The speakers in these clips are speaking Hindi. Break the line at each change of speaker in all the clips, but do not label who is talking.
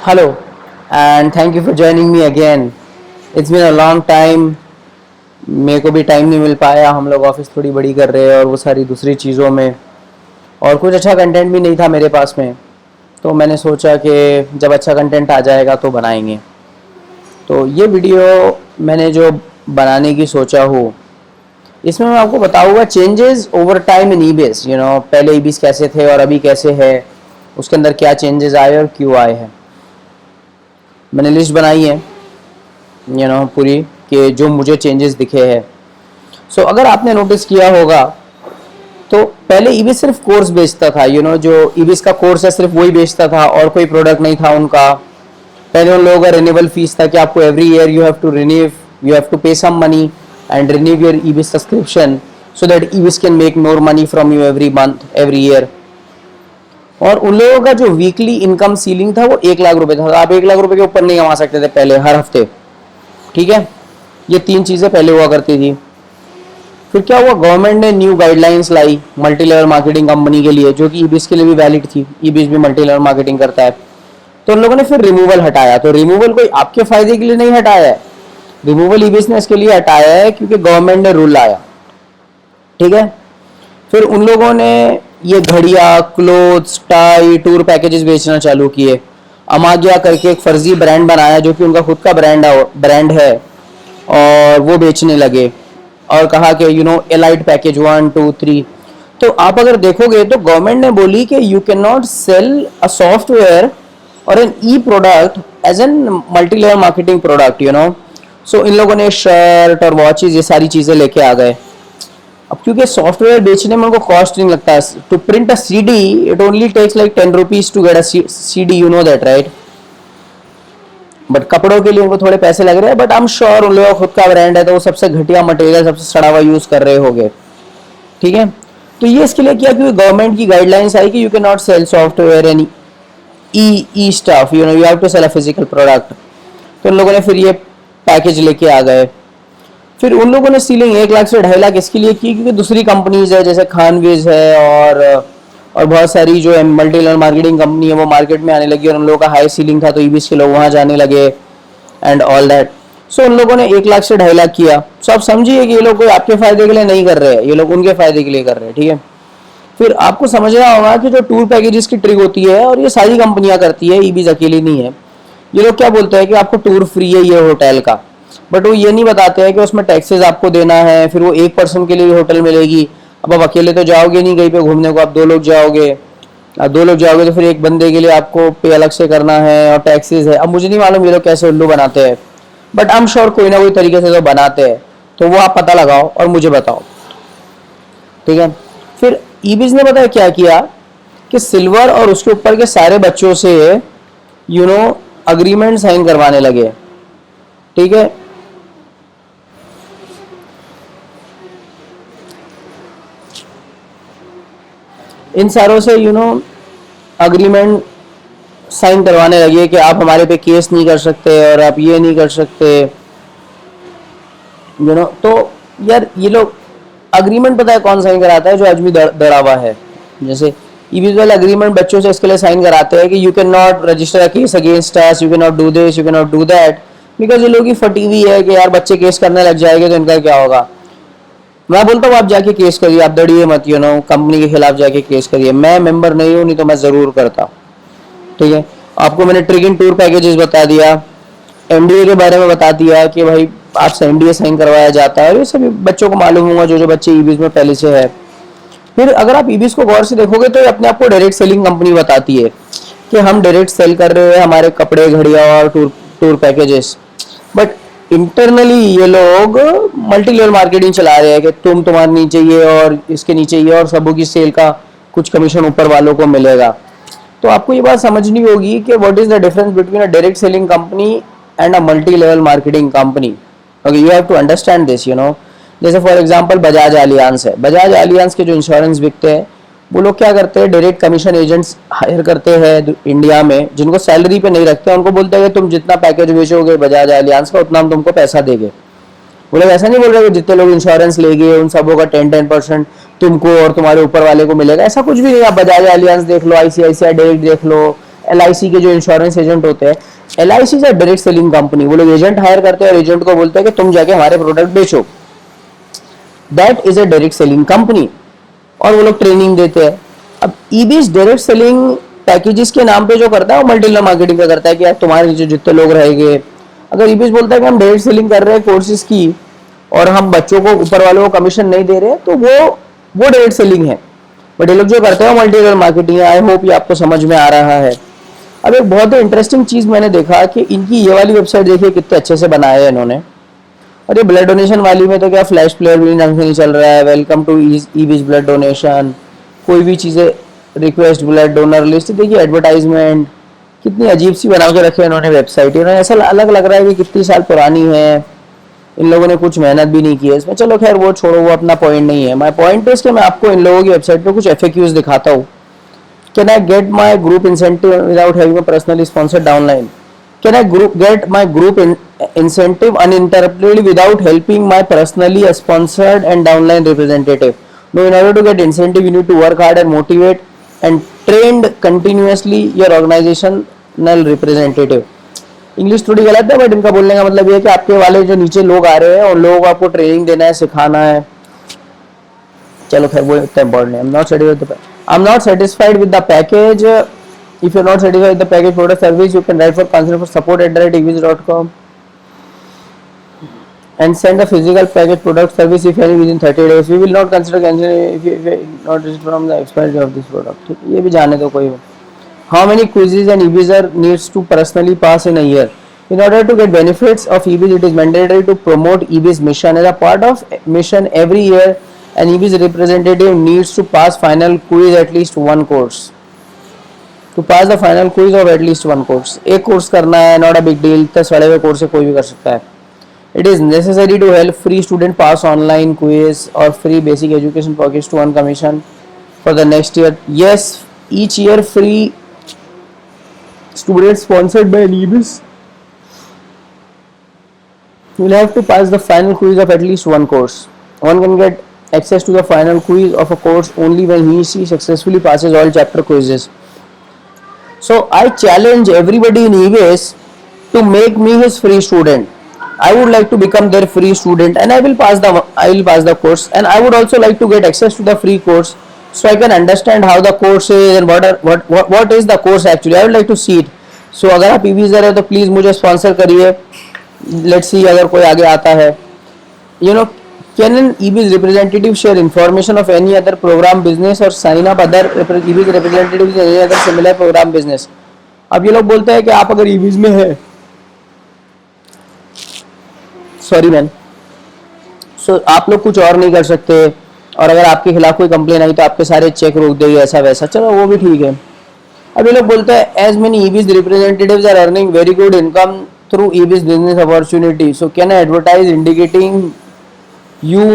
Hello, and thank you for joining me again. It's been a long time. मेरे को भी टाइम नहीं मिल पाया, हम लोग ऑफिस थोड़ी बड़ी कर रहे हैं और वो सारी दूसरी चीज़ों में, और कुछ अच्छा कंटेंट भी नहीं था मेरे पास में। तो मैंने सोचा कि जब अच्छा कंटेंट आ जाएगा तो बनाएंगे। तो ये वीडियो मैंने जो बनाने की सोचा हूँ, इसमें मैं आपको बताऊँगा changes over time in EBS. पहले ईबीएस कैसे थे और अभी कैसे है, उसके अंदर क्या चेंजेस आए और क्यों आए हैं। मैंने लिस्ट बनाई है पूरी, कि जो मुझे चेंजेस दिखे हैं। सो अगर आपने नोटिस किया होगा तो पहले ईबीएस सिर्फ कोर्स बेचता था। जो ईबीएस का कोर्स है सिर्फ वही बेचता था और कोई प्रोडक्ट नहीं था उनका। पहले उन लोगों का रिन्यूअल फीस था कि आपको every year you have to pay some money and renew your EBS subscription so that EBS can make more money from you every month every year. और उन लोगों का जो वीकली इनकम सीलिंग था वो 1 लाख रुपए था। आप 1 लाख रुपए के ऊपर नहीं कमा सकते थे पहले हर हफ्ते। ठीक है, ये 3 चीजें पहले हुआ करती थी। फिर क्या हुआ, गवर्नमेंट ने न्यू गाइडलाइंस लाई मल्टी लेवल मार्केटिंग कंपनी के लिए, जो कि ईबीएस के लिए भी वैलिड थी। ईबीएस भी मल्टी लेवल मार्केटिंग करता है। तो उन लोगों ने फिर रिमूवल हटाया। तो रिमूवल कोई आपके फायदे के लिए नहीं हटाया है, रिमूवल ईबीएस ने इसके लिए हटाया है क्योंकि गवर्नमेंट ने रूल लाया। ठीक है, फिर उन लोगों ने ये घड़िया, क्लोथ्स, टाई, टूर पैकेजेस बेचना चालू किए। अमाग्या करके एक फर्जी ब्रांड बनाया जो कि उनका खुद का ब्रांड है, और वो बेचने लगे और कहा कि एलाइट पैकेज 1 2 3। तो आप अगर देखोगे तो गवर्नमेंट ने बोली कि you can not sell a software और an e product as an multi level marketing product. So इन लोगों ने शर्ट और वॉचेज ये सारी चीजें लेके आ गए। अब क्योंकि सॉफ्टवेयर बेचने में उनको कॉस्ट नहीं लगता है, to print a CD it only takes like 10 rupees to get a CD, you know that right. But कपड़ों के लिए उनको थोड़े पैसे लग रहे हैं, बट आई एम श्योर उन लोगों का खुद का ब्रांड है तो वो सबसे घटिया मटेरियल, सबसे सड़ा हुआ यूज कर रहे होंगे। ठीक है, तो ये इसके लिए किया क्योंकि गवर्नमेंट की गाइडलाइंस आई कि you can not sell software and e stuff, you have to sell a physical product. तो उन लोगों ने फिर ये पैकेज लेके आ गए। फिर उन लोगों ने सीलिंग 1 लाख से 2.5 लाख इसके लिए की क्योंकि दूसरी कंपनीज है जैसे खानविज है और बहुत सारी जो मल्टी लेवल मार्केटिंग कंपनी है वो मार्केट में आने लगी, और उन लोगों का हाई सीलिंग था तो ईबीएस के लोग वहां जाने लगे एंड ऑल दैट। सो उन लोगों ने 1 लाख से 2.5 लाख किया। सो आप समझिए कि ये लोग कोई आपके फायदे के लिए नहीं कर रहे हैं, ये लोग उनके फायदे के लिए कर रहे हैं। ठीक है, फिर आपको समझना होगा कि जो टूर पैकेजेस की ट्रिक होती है, और ये सारी कंपनियां करती है, ईबीएस अकेली नहीं है। ये लोग क्या बोलते हैं कि आपको टूर फ्री है ये होटल का, बट वो ये नहीं बताते हैं कि उसमें टैक्सेस आपको देना है। फिर वो एक पर्सन के लिए होटल मिलेगी। अब आप अकेले तो जाओगे नहीं कहीं पे घूमने को, आप 2 लोग जाओगे। अब 2 लोग जाओगे तो फिर एक बंदे के लिए आपको पे अलग से करना है और टैक्सेस है। अब मुझे नहीं मालूम ये लोग कैसे उल्लू बनाते हैं, बट आई एम श्योर कोई ना कोई तरीके से तो बनाते हैं। तो वो आप पता लगाओ और मुझे बताओ। ठीक है, फिर ईबीएस ने पता है क्या किया कि सिल्वर और उसके ऊपर के सारे बच्चों से यू नो अग्रीमेंट साइन करवाने लगे। ठीक है, इन सारों से अग्रीमेंट साइन करवाने लगे कि आप हमारे पे केस नहीं कर सकते और आप ये नहीं कर सकते। तो यार ये लोग अग्रीमेंट पता है कौन साइन कराता है? जो आदमी डरा हुआ है। जैसे ईबीएस वाले अग्रीमेंट बच्चों से इसके लिए साइन कराते हैं कि you can not register a case against us, you can not do this, you can not do that, because ये लोग की फटी हुई है कि यार बच्चे केस करने लग जाएंगे तो इनका क्या होगा। मैं बोलता हूँ आप जाके केस करिए, आप दड़िए मत, कंपनी के खिलाफ जाके केस करिए। मैं मेंबर नहीं हूँ, नहीं तो मैं जरूर करता। ठीक है, आपको मैंने ट्रिगिंग टूर पैकेजेस बता दिया, एमडीए के बारे में बता दिया कि भाई आपसे एमडीए साइन करवाया जाता है। ये सभी बच्चों को मालूम होगा जो जो बच्चे ईबीएस में पहले से है। फिर अगर आप ईबीएस को गौर से देखोगे तो ये अपने आप को डायरेक्ट सेलिंग कंपनी बताती है कि हम डायरेक्ट सेल कर रहे हैं हमारे कपड़े, घड़िया और टूर पैकेजेस। बट इंटरनली ये लोग मल्टी लेवल मार्केटिंग चला रहे हैं कि तुम्हारे नीचे ये और इसके नीचे ये, और सबों की सेल का कुछ कमीशन ऊपर वालों को मिलेगा। तो आपको ये बात समझनी होगी कि what is the difference between a direct selling company and a multi level marketing company. Okay, you have to understand this. जैसे फॉर एग्जांपल बजाज एलियांस है। बजाज एलियांस के जो इंश्योरेंस बिकते हैं वो लोग क्या करते हैं, डायरेक्ट कमीशन एजेंट्स हायर करते हैं इंडिया में, जिनको सैलरी पे नहीं रखते। उनको बोलते हैं कि तुम जितना पैकेज बेचोगे बजाज एलियांस का उतना हम तुमको पैसा देंगे। वो लोग ऐसा नहीं बोल रहे कि जितने लोग इंश्योरेंस लेंगे उन सबों का 10% तुमको और तुम्हारे ऊपर वाले को मिलेगा। ऐसा कुछ भी नहीं। आप बजाज एलियांस देख लो, आईसीआईसीआई डायरेक्ट देख लो, LIC के जो इंश्योरेंस एजेंट होते हैं, LIC is a direct selling company. वो लोग एजेंट हायर करते हैं और एजेंट को बोलते हैं कि तुम जाके हमारे प्रोडक्ट बेचो। That is a direct selling company, और वो लोग ट्रेनिंग देते हैं। अब ईबीज डायरेक्ट सेलिंग पैकेजेस के नाम पे जो करता है वो मल्टी लेवल मार्केटिंग का करता है कि यार तुम्हारे नीचे जितने लोग रहेंगे, अगर ईबीज बोलता है कि हम डायरेक्ट सेलिंग कर रहे हैं कोर्सेज की और हम बच्चों को ऊपर वालों को कमीशन नहीं दे रहे, तो वो डायरेक्ट सेलिंग है। बट ये लोग जो करते हैं मल्टी लेवल मार्केटिंग है। आई होप ये आपको समझ में आ रहा है। अब एक बहुत ही इंटरेस्टिंग चीज मैंने देखा कि इनकी ये वाली वेबसाइट देखिए कितने अच्छे से बनाया है इन्होंने। और ये ब्लड डोनेशन वाली में तो क्या फ्लैश प्लेयर भी ढंग से नहीं चल रहा है। वेलकम टू ईबीज ब्लड डोनेशन, कोई भी चीज़ें, रिक्वेस्ट ब्लड डोनर लिस्ट, देखिए एडवर्टाइजमेंट कितनी अजीब सी बना के रखे इन्होंने वेबसाइट। इन्होंने ऐसा अलग लग रहा है कि कितनी साल पुरानी है, इन लोगों ने कुछ मेहनत भी नहीं की है इसमें। चलो खैर वो छोड़ो, वो अपना पॉइंट नहीं है। माय पॉइंट इज कि मैं आपको इन लोगों की वेबसाइट पे कुछ FAQs दिखाता हूँ। Can I get my group incentive without having a personally sponsored downline? Can I get my group incentive uninterruptedly without helping my personally sponsored and downline representative? No, in order to get incentive, you need to work hard and motivate and trained continuously your organizational representative. English थोड़ी गलत है, बट इनका बोलने का मतलब ये है कि आपके वाले जो नीचे लोग आ रहे हैं उन लोगों को आपको ट्रेनिंग देना है, सिखाना है। चलो खैर वो इतना इम्पोर्टेंट है। I'm not satisfied with the package. If you're not satisfied with the package product service, you can write for consider for support@eviz.com and send a physical package product service if any within 30 days. We will not consider canceling if you not receive from the expiry of this product. ठीक, ये भी जाने दो कोई। How many quizzes an eBizer needs to personally pass in a year? In order to get benefits of eBiz, it is mandatory to promote eBiz mission. As a part of mission, every year an eBiz representative needs to pass final quiz at least one course. To pass the final quiz of at least one course. एक कोर्स करना है, not a big deal। 10 सड़े हुए कोर्स से कोई भी कर सकता है। It is necessary to help free student pass online quiz or free basic education package to earn commission for the next year. Yes, each year free students sponsored by eBiz will have to pass the final quiz of at least one course. One can get access to the final quiz of a course only when he/she successfully passes all chapter quizzes. So I challenge everybody in eBiz to make me his free student. I would like to become their free student, and I will pass the course, and I would also like to get access to the free course so I can understand how the course is and what is the course actually. I would like to see it. So अगर आप eBizer है तो प्लीज मुझे स्पॉन्सर करिए। Let's see अगर कोई आगे आता है। Can an eBiz representative share information of any other program business or sign up other eBiz representatives in any other similar program business? अब ये लोग बोलते हैं कि आप अगर eBiz में है, सॉरी मैन, आप लोग कुछ और नहीं कर सकते, और अगर आपके खिलाफ कोई कंप्लेन आई तो आपके सारे चेक रोक देगी, ऐसा वैसा। चलो वो भी ठीक है। अब ये लोग बोलते हैं as many eBiz representatives are earning very good income through eBiz business opportunity, so can I advertise indicating you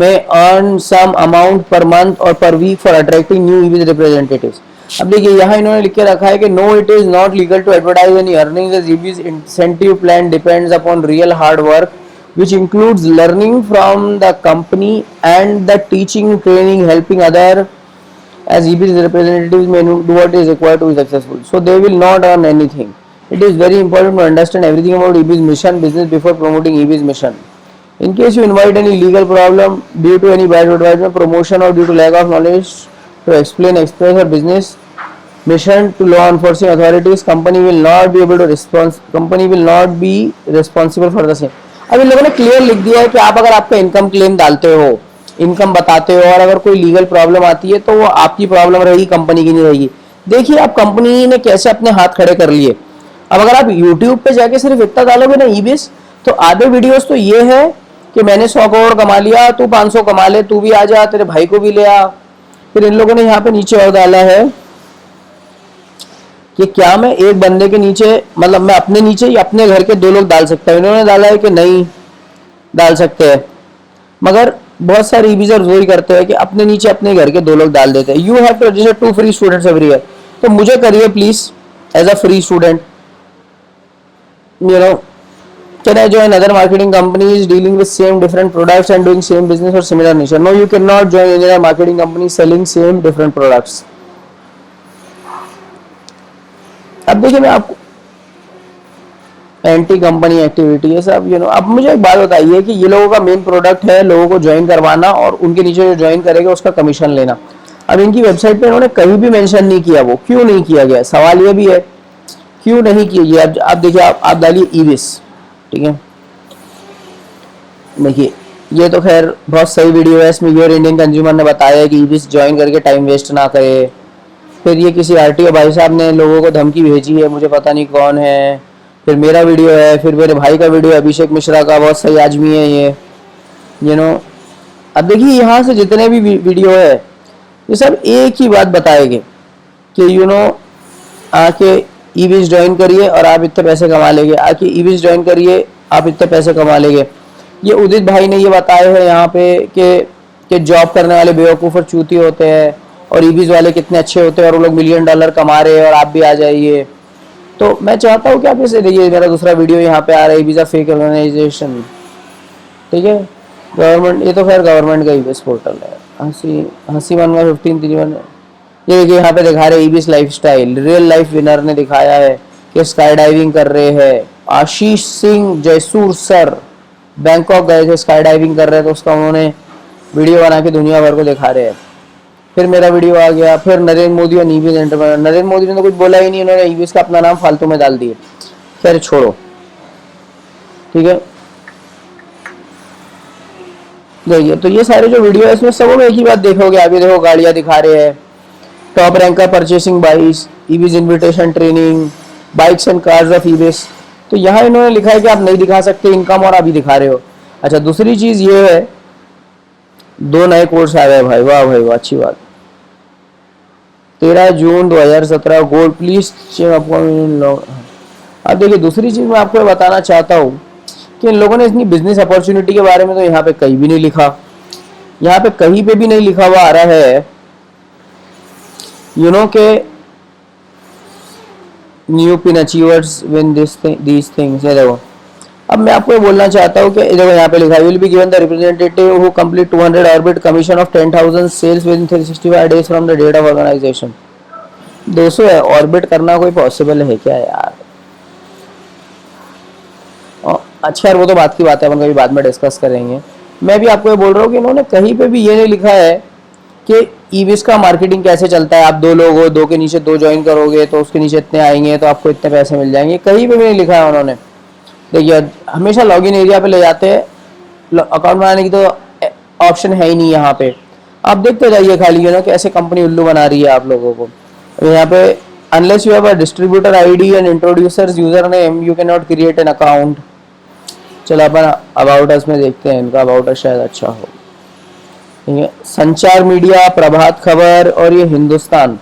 may earn some amount per month or per week for attracting new eBiz representatives? अब देखिए यहाँ इन्होंने लिख के रखा है कि no, it is not legal to advertise any earnings as eBiz incentive plan depends upon real hard work which includes learning from the company and the teaching, training, helping other as eBiz representatives may do what is required to be successful. So they will not earn anything. It is very important to understand everything about eBiz mission business before promoting eBiz mission. In case you invite any legal problem due to any bad advertisement, promotion, or due to lack of knowledge to explain, express your business mission to law enforcing authorities, company will not be responsible for the same. अब इन लोगों ने क्लियर लिख दिया है कि आप अगर आपका इनकम क्लेम डालते हो, इनकम बताते हो, और अगर कोई लीगल प्रॉब्लम आती है तो वो आपकी प्रॉब्लम रहेगी, कंपनी की नहीं रहेगी। देखिए आप कंपनी ने कैसे अपने हाथ खड़े कर लिए। अब अगर आप YouTube पे जाके सिर्फ इतना डालोगे ना eBiz, तो आधे वीडियोस तो ये है कि मैंने 100 करोड़ कमा लिया, तू 500 कमा ले, तू भी आ जा, तेरे भाई को भी ले आ। फिर इन लोगों ने यहाँ पे नीचे और डाला है कि क्या मैं एक बंदे के नीचे, मतलब मैं अपने नीचे या अपने घर के 2 लोग डाल सकता हूँ। इन्होंने डाला है कि नहीं डाल सकते हैं, मगर बहुत सारे eBizer वही करते हैं कि अपने नीचे अपने घर के 2 लोग डाल देते हैं। You have to register 2 free students every year. तो मुझे करिए please as a free student. Can I join other marketing companies dealing with same different products and doing same business or similar niche? No, you cannot join any other marketing company selling same different products. अब देखिए मैं आपको एंटी कंपनी एक्टिविटी है सब अब मुझे एक बात बताइए कि ये लोगों का मेन प्रोडक्ट है लोगों को ज्वाइन करवाना और उनके नीचे जो ज्वाइन करेगा उसका कमीशन लेना। अब इनकी वेबसाइट पे इन्होंने कहीं भी मेंशन नहीं किया, वो क्यों नहीं किया गया, सवाल ये भी है क्यों नहीं किया गया। अब आप देखिए, आप डालिए ईविस, ठीक है, देखिए ये तो खैर बहुत सही वीडियो है, इसमें योर इंडियन कंज्यूमर ने बताया है कि ईविस ज्वाइन करके टाइम वेस्ट ना करे। फिर ये किसी आरटीओ भाई साहब ने लोगों को धमकी भेजी है, मुझे पता नहीं कौन है। फिर मेरा वीडियो है, फिर मेरे भाई का वीडियो है, अभिषेक मिश्रा का, बहुत सही आदमी है ये यू नो अब देखिए यहाँ से जितने भी वीडियो है ये सब एक ही बात बताएंगे कि आके ईवीज ज्वाइन करिए और आप इतने पैसे कमा लेंगे, आके ईवीज ज्वाइन करिए आप इतने पैसे कमा लेंगे। ये उदित भाई ने ये बताए हैं यहाँ पे कि जॉब करने वाले बेवकूफ़ और चूती होते हैं और ईवीज वाले कितने अच्छे होते हैं और वो लोग $1 मिलियन कमा रहे हैं और आप भी आ जाइए। तो मैं चाहता हूँ कि आप इसे देखिए, मेरा दूसरा वीडियो यहाँ पे आ रहा है, वीज़ा फेक ऑर्गेनाइजेशन, ठीक है, गवर्नमेंट, ये तो खैर गवर्नमेंट का ईवीएस पोर्टल है। हंसी मन में 1531 ये देखिए यहाँ पे दिखा रहे EVS lifestyle, real life winner ने दिखाया है कि स्काई डाइविंग कर रहे हैं। आशीष सिंह जयसूर सर बैंकॉक गए थे, स्काई डाइविंग कर रहे थे, तो उसका उन्होंने वीडियो बना के दुनिया भर को दिखा रहे हैं। फिर मेरा वीडियो आ गया, फिर नरेंद्र मोदी और ईवीएस एंटरप्रेन्योर, नरेंद्र मोदी ने तो कुछ बोला ही नहीं, उन्होंने ईवीएस का अपना नाम फालतू में डाल दिए। खैर छोड़ो, ठीक है, देखिए तो ये सारे जो वीडियो है इसमें सब में एक ही बात देखोगे आप। ये देखो गाड़ियाँ दिखा रहे हैं, टॉप रैंक का purchasing bikes, EVs invitation training, bikes and cars of EVS. तो यहाँ इन्होंने लिखा है कि आप नहीं दिखा सकते इनकम और अभी दिखा रहे हो। अच्छा, दूसरी चीज ये है, 2 नए कोर्स आ गए भाई, वाह भाई वाह, अच्छी बात। 13 जून 2017 गोल्ड प्लीज आपको। अब देखिए दूसरी चीज मैं आपको बताना चाहता हूँ कि इन लोगों ने इतनी बिजनेस अपॉर्चुनिटी के बारे में तो यहाँ पे कहीं भी नहीं लिखा, यहाँ पे कहीं पे भी नहीं लिखा हुआ आ रहा है के new pin achievers win these things. ये देखो, अब मैं आपको बोलना चाहता हूँ कि देखो यहाँ पे लिखा है will be given the representative who complete 200 orbit commission of 10,000 sales within 365 days from the date of organization. 200 है ऑर्बिट करना, कोई पॉसिबल है क्या यार? अच्छा यार वो तो बात की बात है, अपन कभी बाद में डिस्कस करेंगे। मैं भी आपको ये बोल रहा हूँ कि इन्होंने कहीं पे भी ये नहीं लिखा है कि ईवीएस का मार्केटिंग कैसे चलता है। आप 2 लोग हो, 2 के नीचे 2 ज्वाइन करोगे तो उसके नीचे इतने आएंगे तो आपको इतने पैसे मिल जाएंगे, कहीं पे भी नहीं लिखा है उन्होंने। देखिए हमेशा लॉगिन एरिया पे ले जाते हैं, अकाउंट बनाने की तो ऑप्शन है ही नहीं यहाँ पे। आप देखते जाइए खाली कि ऐसे कंपनी उल्लू बना रही है आप लोगों को। यहाँ पे unless you have a distributor ID and introducer's user name you can not create an account. चलो अपन अबाउट अस में देखते हैं, इनका अबाउट अस शायद अच्छा हो। ठीक है, संचार मीडिया, प्रभात खबर और ये हिंदुस्तान।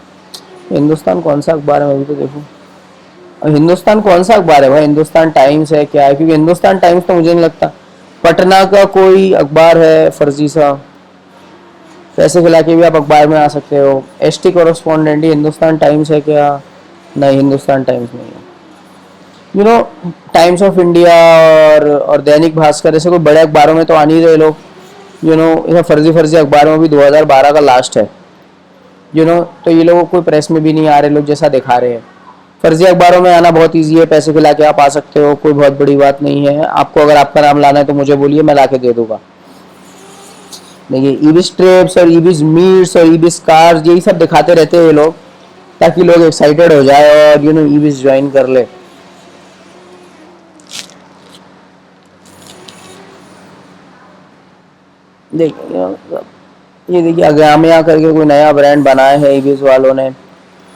हिंदुस्तान कौन सा अखबार है मैं भी तो देखूं। हिंदुस्तान कौन सा अखबार है भाई? हिंदुस्तान टाइम्स है क्या है? क्योंकि हिंदुस्तान टाइम्स तो मुझे नहीं लगता। पटना का कोई अखबार है फर्जी सा, पैसे खिला के भी आप अखबार में आ सकते हो। एसटी कॉरेस्पॉन्डेंट, हिंदुस्तान टाइम्स है क्या? नहीं, हिंदुस्तान टाइम्स नहीं है। टाइम्स ऑफ इंडिया और दैनिक भास्कर ऐसे कोई बड़े अखबारों में तो आ नहीं रहे लोग। इसे फर्जी अखबारों में भी 2012 का लास्ट है। तो ये लोग कोई प्रेस में भी नहीं आ रहे लोग जैसा दिखा रहे हैं। फर्जी अखबारों में आना बहुत ईजी है, पैसे खिला के आप आ सकते हो, कोई बहुत बड़ी बात नहीं है। आपको अगर आपका नाम लाना है तो मुझे बोलिए, मैं ला के दे दूंगा। देखिए ईवीज ट्रिप्स और ईवीज मीट्स और ईवीज कार्स यही सब दिखाते रहते हैं ये लोग, ताकि लोग एक्साइटेड हो जाए और ईवीज ज्वाइन कर ले। देखिए ये देखिए अगामिया करके कोई नया ब्रांड बनाया है ईवीज वालों ने।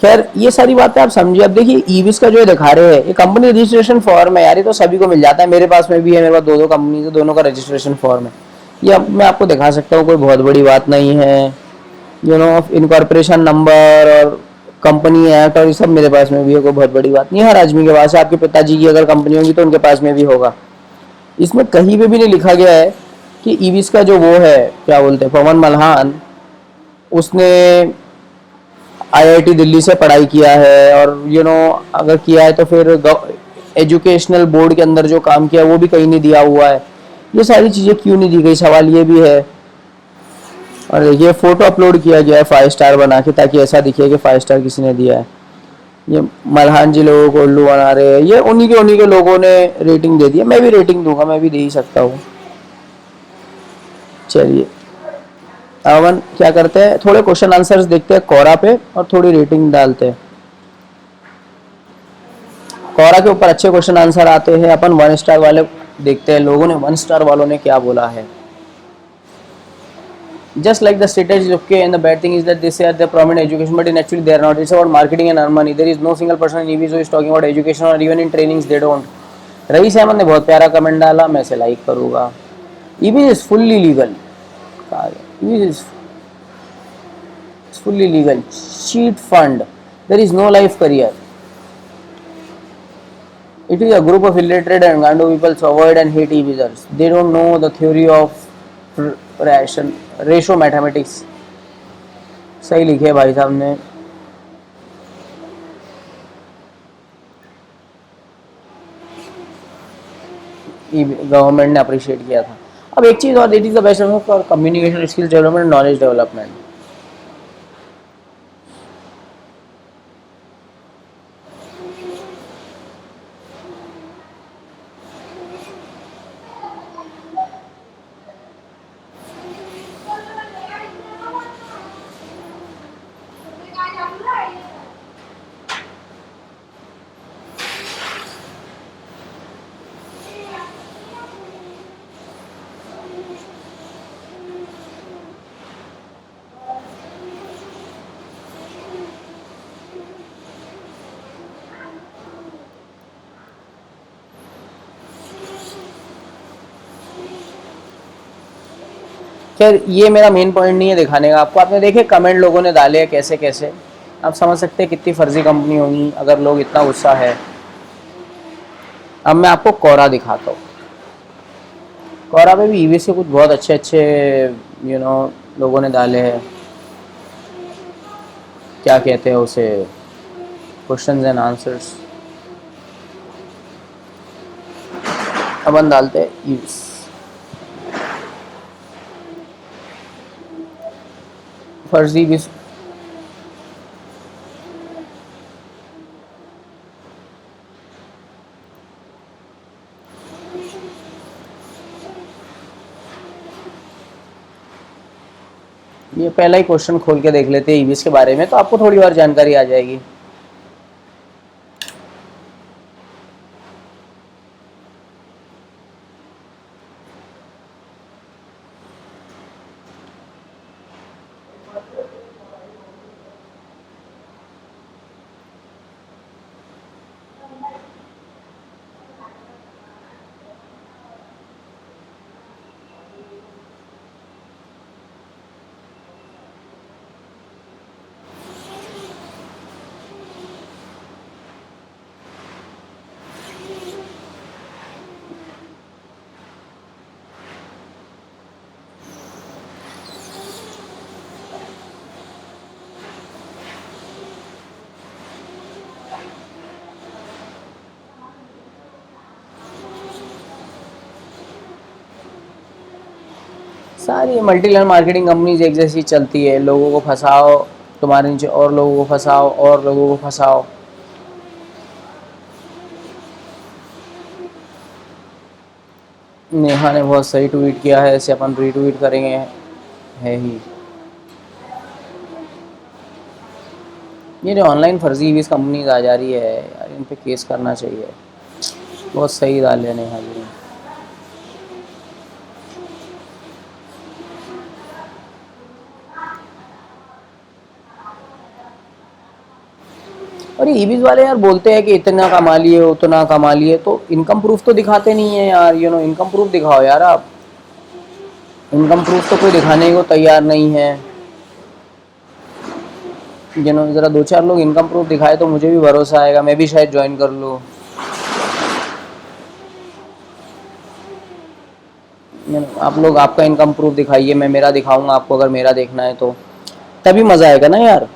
खैर ये सारी बातें आप समझिए। अब देखिए ईवीज का जो दिखा रहे हैं ये कंपनी रजिस्ट्रेशन फॉर्म है यार, ये तो सभी को मिल जाता है। मेरे पास में भी है, मेरे पास 2 कंपनी से दोनों का रजिस्ट्रेशन फॉर्म है। ये अब मैं आपको दिखा सकता हूँ, कोई बहुत बड़ी बात नहीं है। इनकॉर्पोरेशन नंबर और कंपनी एक्ट और ये सब मेरे पास में भी है, कोई बहुत बड़ी बात नहीं है। हर आदमी के पास है। आपके पिताजी की अगर कंपनी होगी तो उनके पास में भी होगा। इसमें कहीं पे भी नहीं लिखा गया है कि ईवीज का जो वो है क्या बोलते हैं पवन मल्हान, उसने आईआईटी दिल्ली से पढ़ाई किया है और अगर किया है तो फिर एजुकेशनल बोर्ड के अंदर जो काम किया वो भी कहीं नहीं दिया हुआ है। ये सारी चीज़ें क्यों नहीं दी गई, सवाल ये भी है। और ये फोटो अपलोड किया गया है 5 स्टार बना के, ताकि ऐसा दिखे कि 5 स्टार किसी ने दिया है। ये मल्हान जी लोगों को उल्लू बना रहे हैं, ये उन्हीं के लोगों ने रेटिंग दे दी है, मैं भी रेटिंग दूंगा, मैं भी दे ही सकता हूँ। चलिए अवन क्या करते हैं, थोड़े क्वेश्चन आंसर्स देखते हैं कोरा पे और थोड़ी रेटिंग डालते हैं। कोरा के ऊपर अच्छे क्वेश्चन आंसर आते हैं, अपन 1 स्टार वाले देखते हैं लोगों ने 1 स्टार वालों ने क्या बोला है। Just like the status is okay and the bad thing is that they say they're prominent education, but in actually they are not. It's about marketing and earn money. There is no single person in EVs who is talking about education or even in trainings they don't. Rice Ahmad ने बहुत प्यारा कमेंट डाला, मैं इसे लाइक करूँगा। EVs is fully legal. EVs is fully legal. Cheat fund. There is no life career. It is a group of illiterate and Gandu people so avoid and hate EVs. They don't know the theory of ratio mathematics. सही लिखे भाई साहब ने। गवर्नमेंट ने अप्रिशिएट किया था। अब एक चीज़ और, it is the best for communication skills development, knowledge development. खैर ये मेरा मेन पॉइंट नहीं है दिखाने का आपको। आपने देखे कमेंट लोगों ने डाले हैं कैसे कैसे, आप समझ सकते हैं कितनी फर्जी कंपनी होगी अगर लोग इतना गुस्सा है। अब मैं आपको कोरा दिखाता हूँ। कोरा पे भी ईवी से कुछ बहुत अच्छे अच्छे लोगों ने डाले हैं, क्या कहते हैं उसे, क्वेश्चंस एंड आंसर्स। अपन डालते हैं ईवी। फर्जी भी ये पहला ही क्वेश्चन खोल के देख लेते हैं ईवीएस के बारे में, तो आपको थोड़ी और जानकारी आ जाएगी। सारी मल्टी लेवल मार्केटिंग कंपनीज एक जैसी चलती है, लोगों को फंसाओ, तुम्हारे नीचे और लोगों को फंसाओ और लोगों को फंसाओ। नेहा ने बहुत सही ट्वीट किया है, इसे अपन रीट्वीट करेंगे, है ही। ये जो ऑनलाइन फर्जी ईवीज कंपनीज आ जा रही है यार, इन पे केस करना चाहिए। बहुत सही डाले नेहा जी। और ये ईवीज वाले यार बोलते हैं कि इतना कमा लिए उतना कमा लिए, तो इनकम प्रूफ तो दिखाते नहीं है यार। इनकम प्रूफ दिखाओ यार आप। इनकम प्रूफ तो कोई दिखाने को तैयार नहीं है। ज़रा 2-4 लोग इनकम प्रूफ दिखाए तो मुझे भी भरोसा आएगा, मैं भी शायद ज्वाइन कर लूँ। आप लोग आपका इनकम प्रूफ दिखाइए, मैं मेरा दिखाऊंगा आपको, अगर मेरा देखना है तो तभी मज़ा आएगा ना यार।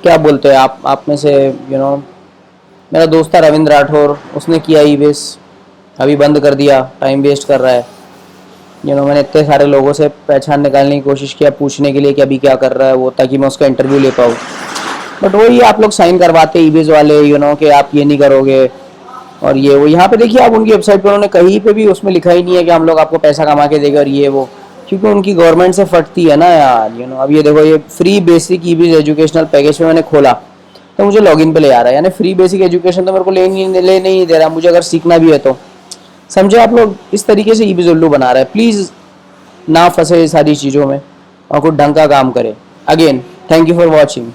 क्या बोलते हैं आप में से मेरा दोस्त था रविंद्र राठौर, उसने किया ईवीएस, अभी बंद कर दिया, टाइम वेस्ट कर रहा है। मैंने इतने सारे लोगों से पहचान निकालने की कोशिश किया, पूछने के लिए कि अभी क्या कर रहा है वो, ताकि मैं उसका इंटरव्यू ले पाऊँ। बट वही आप लोग साइन करवाते ईबीज वाले, कि आप ये नहीं करोगे और ये वो। यहाँ पे देखिए आप उनकी वेबसाइट पर उन्होंने कहीं पे भी उसमें लिखा ही नहीं है कि हम लोग आपको पैसा कमा के देंगे और ये वो, क्योंकि उनकी गवर्नमेंट से फटती है ना यार। अब ये देखो, ये फ्री बेसिक ईबीज एजुकेशनल पैकेज पे मैंने खोला तो मुझे लॉगिन पे ले आ रहा है, यानी फ्री बेसिक एजुकेशन तो मेरे को ले नहीं दे रहा, मुझे अगर सीखना भी है तो। समझे आप लोग, इस तरीके से ईबीज उल्लू बना रहा है। प्लीज़ ना फंसे ये सारी चीज़ों में और कुछ ढंग का काम करें। Again thank you for watching.